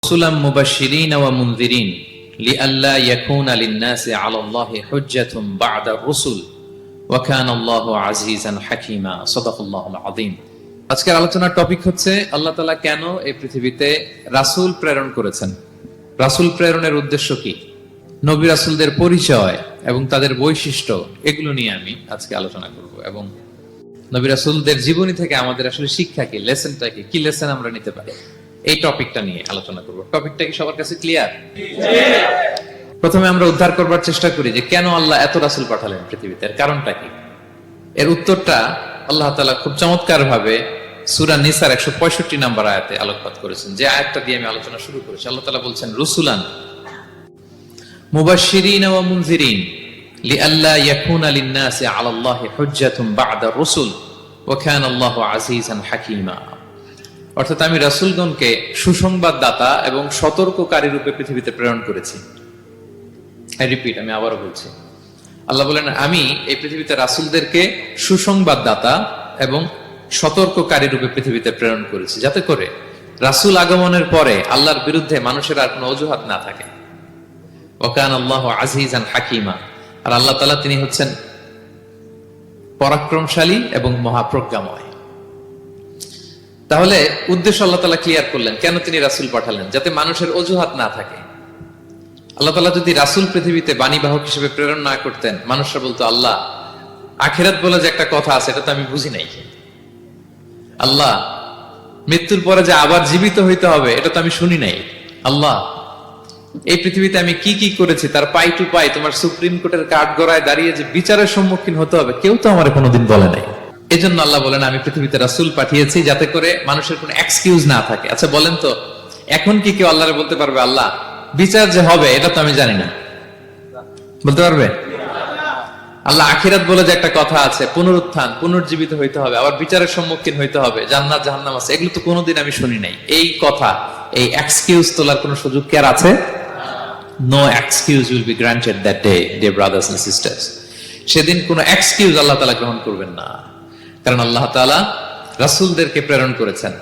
রাসূলাম মুবাশশিরিন ওয়া মুনযিরিন লিআল্লা ইয়াকুনা লিন-নাসি আলাল্লাহি হুজ্জাতুন বা'দা আর-রুসুল ওয়া কানা আল্লাহু আজিজান হাকীমা। সাদাকাল্লাহুল আযীম। আজকের আলোচনার টপিক হচ্ছে আল্লাহ তাআলা কেন এই পৃথিবীতে রাসূল প্রেরণ করেছেন, রাসূল প্রেরণের উদ্দেশ্য কি, নবী রাসূলদের পরিচয় এবং তাদের বৈশিষ্ট্য, এগুলো নিয়ে আমি আজকে আলোচনা করব এবং নবী রাসূলদের জীবনী থেকে আমাদের আসলে শিক্ষা কি, লেসনটা কি লেসন আমরা নিতে পারি, এই টপিকটা নিয়ে আলোচনা করব। টপিকটা কি সবার কাছে ক্লিয়ার? প্রথমে আমরা উদ্ধার করবার চেষ্টা করি যে কেন আল্লাহ এত রাসূল পাঠালেন পৃথিবীতে, এর কারণটা কি। এর উত্তরটা আল্লাহ তাআলা খুব চমৎকার ভাবে সূরা নিসার 165 নম্বর আয়াতে আলোকপাত করেছেন, যে আয়াতটা দিয়ে আমি আলোচনা শুরু করেছি। আল্লাহ তাআলা বলছেন, রুসুলান মুবাশশিরিন ওয়া মুনযিরিন লিআল্লা ইয়াকুনা লিন-নাসি আলাল্লাহি হুজ্জাতুন বা'দা আর-রুসুল ওয়া কানা আল্লাহু আজিজান হাকীমা। অর্থাৎ আমি রাসূলগণকে সুসংবাদদাতা এবং সতর্ককারী রূপে পৃথিবীতে প্রেরণ করেছি। আমি আবারও বলছি, আল্লাহ বলেন আমি এই পৃথিবীতে রাসূলদেরকে সুসংবাদদাতা এবং সতর্ককারী রূপে পৃথিবীতে প্রেরণ করেছি, যাতে করে রাসূল আগমনের পরে আল্লাহর বিরুদ্ধে মানুষের আর কোনো অজুহাত না থাকে। ওয়া কানা আল্লাহু আজিজান হাকীমা। আর আল্লাহ তাআলা তিনি হচ্ছেন পরাক্রমশালী এবং মহাপ্রজ্ঞাময়। তাহলে উদ্দেশ্য আল্লাহ তাআলা ক্লিয়ার করলেন, কেন তিনি রাসূল পাঠালেন, যাতে মানুষের অজুহাত না থাকে। আল্লাহ তাআলা যদি রাসূল পৃথিবীতে বাণীবাহক হিসেবে প্রেরণ না করতেন, মানুষরা বলতো আল্লাহ আখিরাত বলে যে একটা কথা আছে এটা তো আমি বুঝি নাই, আল্লাহ মৃত্যুর পরে যে আবার জীবিত হইতে হবে এটা তো আমি শুনি নাই, আল্লাহ এই পৃথিবীতে আমি কি কি করেছি তার পাই টু পাই তোমার সুপ্রিম কোর্টের কাঠগড়ায় দাঁড়িয়ে যে বিচারের সম্মুখীন হতে হবে কেউ তো আমার কোনোদিন বলে নাই। এই জন্য আল্লাহ বলেন আমি পৃথিবীতে রাসূল পাঠিয়েছি যাতে করে মানুষের কোনো এক্সকিউজ না থাকে। আচ্ছা বলেন তো, এখন কি কেউ আল্লাহরে বলতে পারবে আল্লাহ বিচার যে হবে এটা তো আমি জানি না? বলতে পারবে? আল্লাহ আখিরাত বলে যে একটা কথা আছে, পুনরুত্থান, পুনর্জীবিত হইতে হবে, আবার বিচারের সম্মুখীন হইতে হবে, জান্নাত জাহান্নাম আছে, এগুলো তো কোনোদিন আমি শুনি নাই। এই কথা, এই এক্সকিউজ তোলার কোনো সুযোগ কি আর আছে? No excuse will be granted that day, dear brothers and sisters. সেদিন কোনো এক্সকিউজ আল্লাহ তাআলা গ্রহণ করবেন না, কারণ আল্লাহ তাআলা রাসূলদেরকে প্রেরণ করেছেন,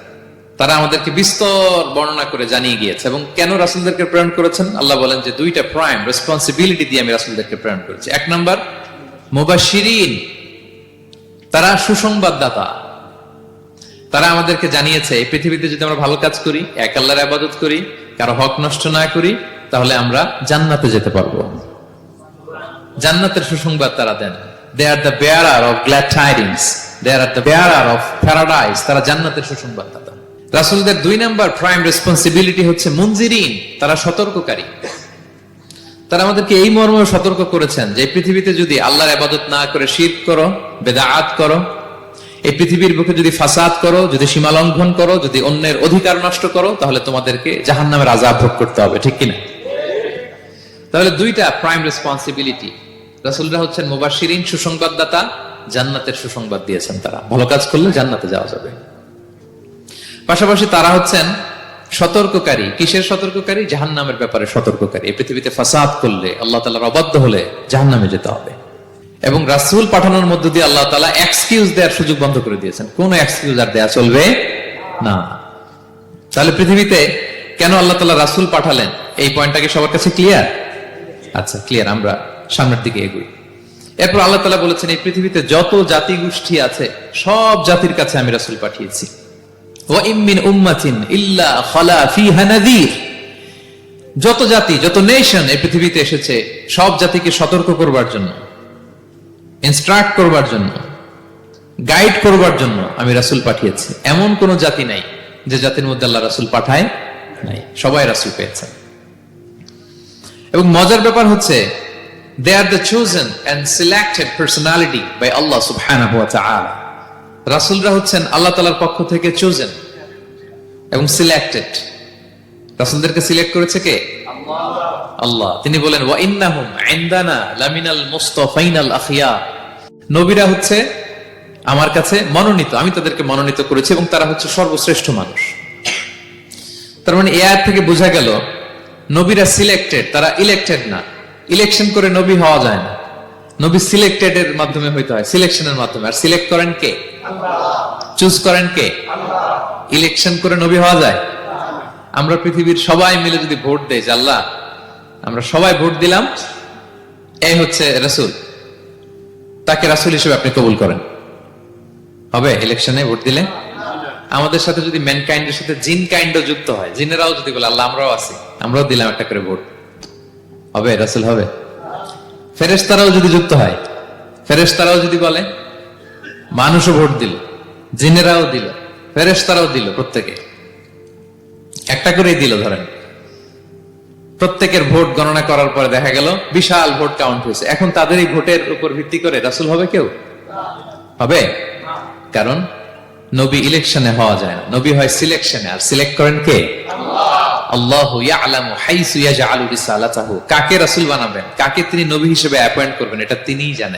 তারা আমাদেরকে বিস্তর বর্ণনা করে জানিয়ে গিয়েছে। এবং কেন রাসূলদেরকে প্রেরণ করেছেন আল্লাহ বলেন যে দুইটা প্রাইম রেসপন্সিবিলিটি দিয়ে আমি রাসূলদেরকে প্রেরণ করেছি। এক নাম্বার মুবাশশিরিন, তারা সুসংবাদদাতা, তারা আমাদেরকে জানিয়েছে এই পৃথিবীতে যদি আমরা ভালো কাজ করি, এক আল্লাহর ইবাদত করি, কারো হক নষ্ট না করি, তাহলে আমরা জান্নাতে যেতে পারবো। জান্নাতের সুসংবাদ তারা দেন। They are the bearer of glad tidings. They are the bearer of paradise. তারা জান্নাতের সুসংবাদদাতা। রাসূলদের দুই নাম্বার প্রাইম রেসপন্সিবিলিটি হচ্ছে মুনজিরিন, তারা সতর্ককারী। তারা আমাদেরকে এই মর্মে সতর্ক করেছেন যে পৃথিবীতে যদি আল্লাহর ইবাদত না করে শিরক করো, বিদআত করো, এই পৃথিবীর বুকে যদি ফাসাদ করো, যদি সীমা লঙ্ঘন করো, যদি অন্যের অধিকার নষ্ট করো, তাহলে তোমাদেরকে জাহান্নামের আযাব ভোগ করতে হবে, ঠিক কিনা? তাহলে দুইটা প্রাইম রেসপন্সিবিলিটি। রাসূলরা হচ্ছেন মুবাশশিরিন, সুসংবাদদাতা, জান্নাতের সুসংবাদ দিয়েছেন। তারা ভালো কাজ করলে জান্নাতে যাওয়া যাবে। পাশাপাশি তারা হচ্ছেন সতর্ককারী। কিসের সতর্ককারী? জাহান্নামের ব্যাপারে সতর্ককারী। এই পৃথিবীতে ফাসাদ করলে, আল্লাহ তাআলার অবাধ্য হলে জাহান্নামে যেতে হবে। এবং রাসূল পাঠানোর মধ্য দিয়ে আল্লাহ তাআলা এক্সকিউজ দেওয়ার সুযোগ বন্ধ করে দিয়েছেন। কোন এক্সকিউজ আর দেয়া চলবে না। তাহলে পৃথিবীতে কেন আল্লাহ তাআলা রাসূল পাঠালেন, এই পয়েন্টটা কি সবার কাছে ক্লিয়ার? আচ্ছা ক্লিয়ার, আমরা সামনের দিকে এগোই। এরপর আল্লাহ তাআলা বলেছেন এই পৃথিবীতে যত জাতি গোষ্ঠী আছে সব জাতির কাছে আমি রাসূল পাঠিয়েছি। ওয়া ইম মিন উম্মাতিন ইল্লা খালা ফিহা নাযীর। যত জাতি, যত নেশন এই পৃথিবীতে এসেছে, সব জাতিকে সতর্ক করবার জন্য, ইনস্ট্রাক্ট করবার জন্য, গাইড করবার জন্য আমি রাসূল পাঠিয়েছি। এমন কোন জাতি নাই যে জাতির মধ্যে আল্লাহ রাসূল পাঠায় নাই, সবাই রাসূল পেয়েছেন। এবং মজার ব্যাপার হচ্ছে they are the chosen and selected personality by Allah subhanahu wa ta'ala. রাসূলরা হচ্ছেন আল্লাহ তাআলার পক্ষ থেকে chosen এবং সিলেক্টেড। রাসূলদেরকে সিলেক্ট করেছে কে? আল্লাহ। তিনি বলেন ওয়া ইন্নাহুম ইনদানা লামিনাল মুস্তাফাইনাল আখিয়ার। নবীরা হচ্ছে আমার কাছে মনোনীত, আমি তাদেরকে মনোনীত করেছি এবং তারা হচ্ছে সর্বশ্রেষ্ঠ মানুষ। তার মানে এই আয়াত থেকে বোঝা গেল নবীরা সিলেক্টেড, তারা ইলেক্টেড না। ইলেকশন করে নবী হওয়া যায় না। নবী সিলেক্টেড এর মাধ্যমে হইতে হয়, সিলেকশনের মাধ্যমে। আর সিলেক্ট করেন কে? চুজ করেন কে? ইলেকশন করে নবী হওয়া যায়? আমরা পৃথিবীর সবাই মিলে যদি ভোট দেই যে আল্লাহ আমরা সবাই ভোট দিলাম এই হচ্ছে রাসূল, তাকে রাসূল হিসেবে আপনি কবুল করেন, হবে ইলেকশনে ভোট দিলে? আমাদের সাথে যদি ম্যানকাইন্ডের সাথে জিন কাইন্ডও যুক্ত হয়, জিনেরাও যদি বলে আল্লাহ আমরাও আছি, আমরাও দিলাম একটা করে ভোট, হবে রাসূল হবে? ফেরেশতারাও যদি যুক্ত হয়, ফেরেশতারাও যদি বলে, মানুষও ভোট দিল, জিনেরাও দিল, ফেরেশতারাও দিল, প্রত্যেকে একটা করেই দিল, ধরেন প্রত্যেকের ভোট গণনা করার পরে দেখা গেল বিশাল ভোট কাউন্ট হয়েছে, এখন তাদের এই ভোটের উপর ভিত্তি করে রাসূল হবে কেউ? হবে? কারণ নবী ইলেকশনে হওয়া যায় না, নবী হয় সিলেকশনে। আর সিলেক্ট করেন কে? আল্লাহু ইয়ালামু হাইসু ইয়াজআলু রিসালাতাহু। কাকে রাসূল বানাবেন, কাকে তিনি নবী হিসেবে অ্যাপয়েন্ট করবেন, এটা তিনিই জানেন।